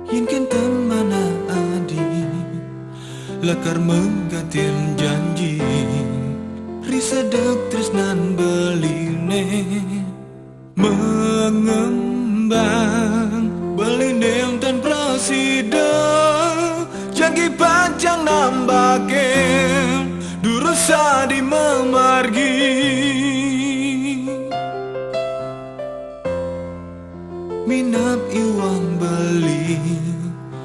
yen kenten mana adi lakar menggatil janji risedek tresnan beline mengembang beline dan presida janji panjang nambake durusa di memargi minap iwang beli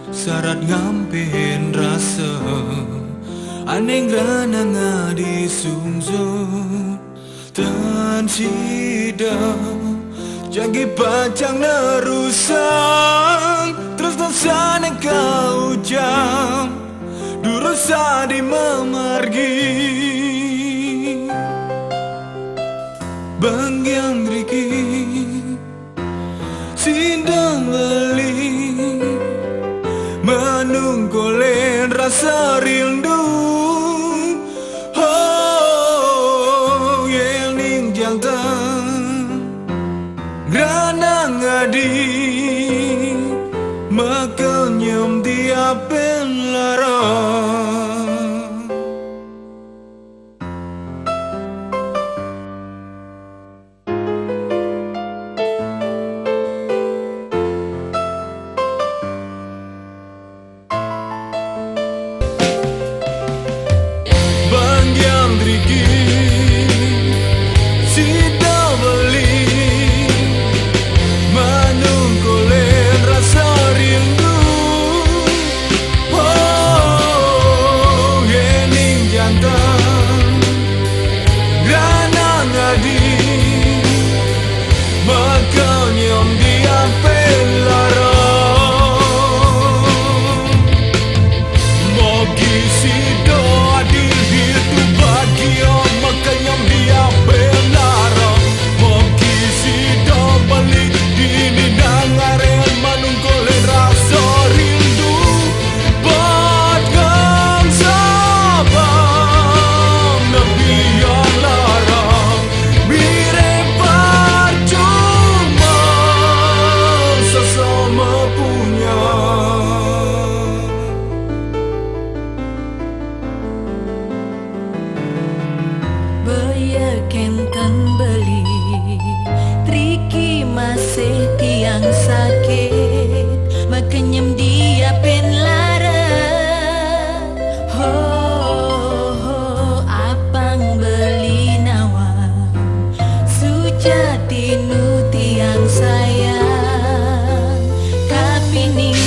syarat ngampen rasa aneng rana ngadi sungso tan sida janji panjang nerusan terus nasane kau jam durusa di memargi bang yang riki sindang beli menunggulen rasa rindu oh yening jantan grana ngadi maka nyem diapen larang Kenten beli triki masih tiang sakit makenyem dia pen lara ho apang beli nawa sujati nu tiang sayang kapining